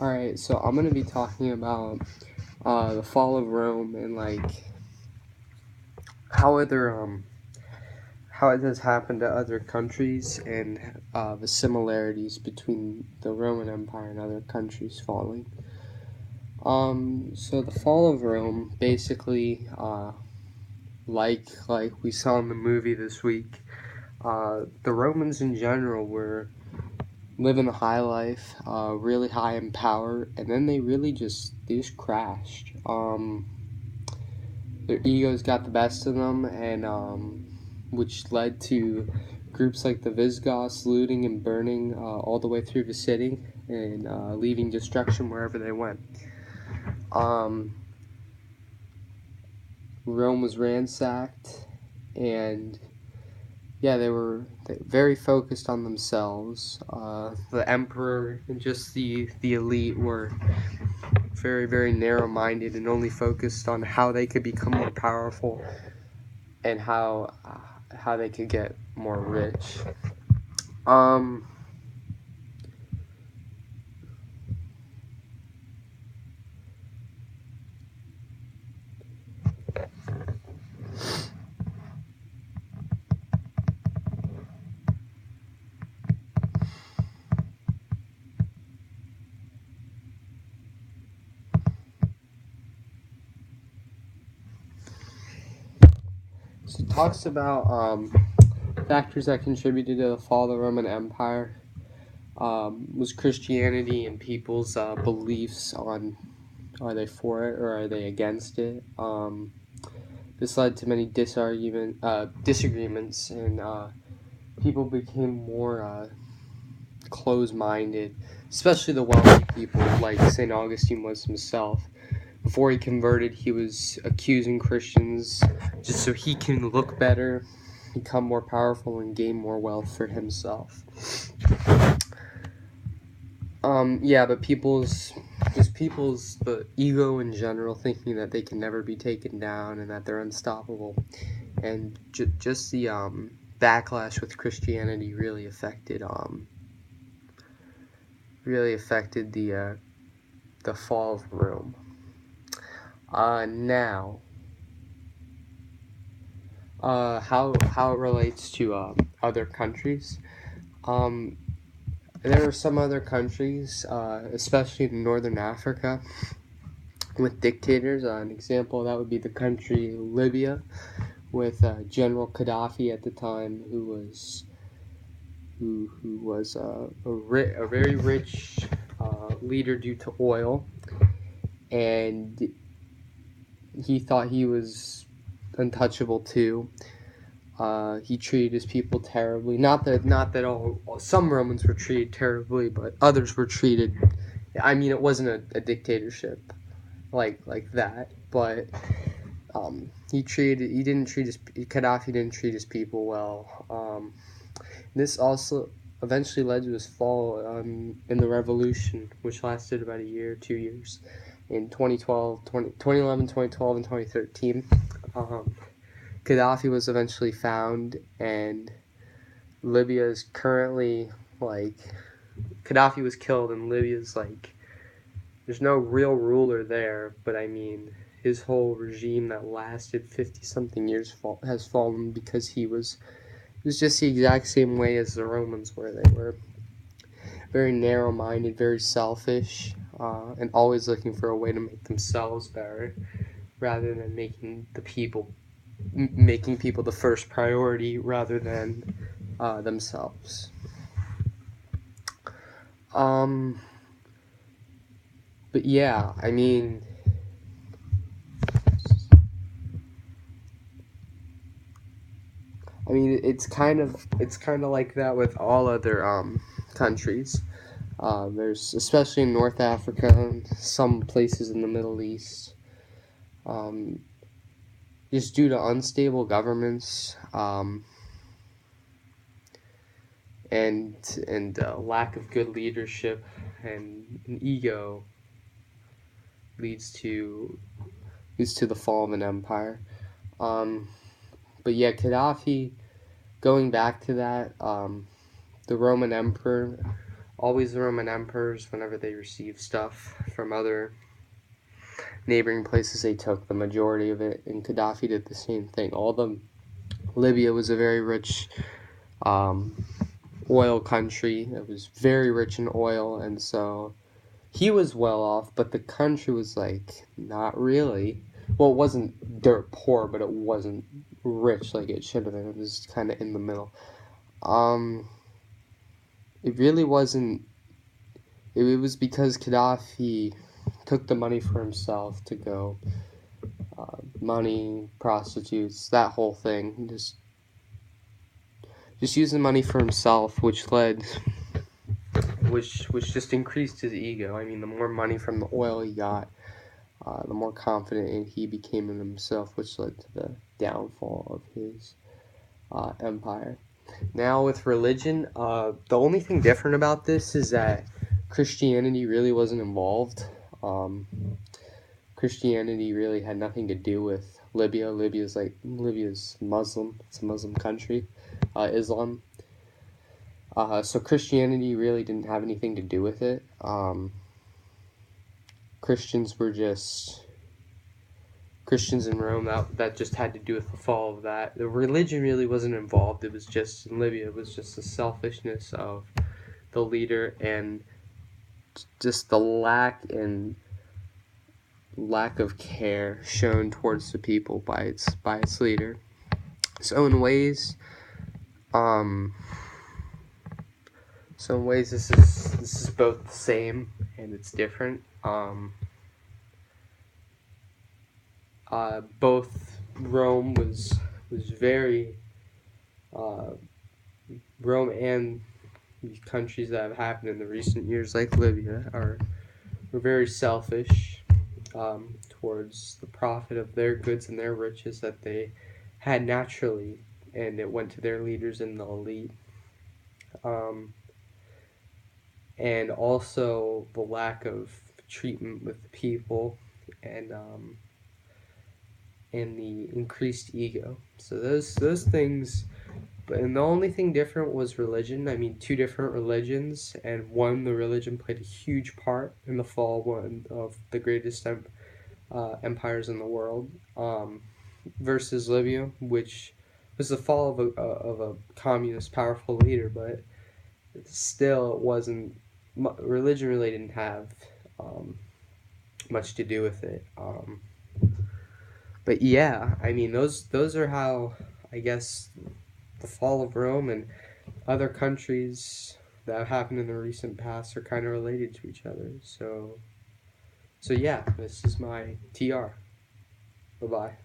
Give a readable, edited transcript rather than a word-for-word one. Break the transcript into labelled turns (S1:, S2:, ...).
S1: Alright, so I'm gonna be talking about the fall of Rome and how other how it has happened to other countries and the similarities between the Roman Empire and other countries falling. So the fall of Rome basically like we saw in the movie this week, the Romans in general were living a high life, really high in power, and then they just crashed. Their egos got the best of them, and which led to groups like the Visigoths looting and burning all the way through the city and leaving destruction wherever they went. Um, Rome was ransacked, and yeah, they were very focused on themselves. The emperor and just the elite were very, very narrow-minded and only focused on how they could become more powerful and how they could get more rich. Um, so it talks about factors that contributed to the fall of the Roman Empire. Was Christianity and people's beliefs on are they for it or are they against it? This led to many disagreements, and people became more closed-minded, especially the wealthy people, like St. Augustine was himself. Before he converted, he was accusing Christians just so he can look better, become more powerful, and gain more wealth for himself. Yeah, but people's the ego in general, thinking that they can never be taken down and that they're unstoppable, and just the backlash with Christianity really affected the fall of Rome. Now, how it relates to other countries. There are some other countries, especially in northern Africa, with dictators. An example of that would be the country Libya, with General Gaddafi at the time, who was a very rich leader due to oil, and he thought he was untouchable too. He treated his people terribly. Not that all some Romans were treated terribly, but others were treated. I mean, it wasn't a dictatorship like that, but Gaddafi didn't treat his people well. This also eventually led to his fall in the revolution, which lasted about a year, 2 years, in 2011, 2012, and 2013. Gaddafi was eventually found, and Libya is currently Gaddafi was killed, and Libya's there's no real ruler there, but I mean, his whole regime that lasted 50 something years has fallen because it was just the exact same way as the Romans were. They were very narrow-minded, very selfish, and always looking for a way to make themselves better, rather than making people the first priority rather than themselves. But yeah, I mean, it's kind of like that with all other countries. There's, especially in North Africa and some places in the Middle East, just due to unstable governments, and lack of good leadership and an ego leads to the fall of an empire. But yeah, Gaddafi, going back to that, the Roman emperor, always the Roman emperors, whenever they received stuff from other neighboring places, they took the majority of it, and Gaddafi did the same thing. Libya was a very rich oil country. It was very rich in oil, and so he was well off, but the country was like not really. Well, it wasn't dirt poor, but it wasn't rich like it should have been. It was kind of in the middle. It really wasn't. It was because Gaddafi took the money for himself to go, money, prostitutes, that whole thing. Just using money for himself, which just increased his ego. I mean, the more money from the oil he got, the more confident he became in himself, which led to the downfall of his empire. Now with religion, the only thing different about this is that Christianity really wasn't involved. Christianity really had nothing to do with Libya. Libya's Muslim. It's a Muslim country. Islam. So Christianity really didn't have anything to do with it. Christians in Rome. That just had to do with the fall of that. The religion really wasn't involved. It was just in Libya. It was just the selfishness of the leader and just the lack of care shown towards the people by its leader. So in ways, this is both the same and it's different. Both Rome was very Rome and countries that have happened in the recent years, like Libya, were very selfish towards the profit of their goods and their riches that they had naturally, and it went to their leaders in the elite. And also the lack of treatment with the people, and the increased ego. So those things. And the only thing different was religion. I mean, two different religions, and the religion played a huge part in the fall of the greatest empires in the world, versus Libya, which was the fall of a communist powerful leader, but still it wasn't. Religion really didn't have much to do with it. But yeah, I mean, those are how, I guess, the fall of Rome and other countries that have happened in the recent past are kind of related to each other. So yeah, this is my TR. Bye-bye.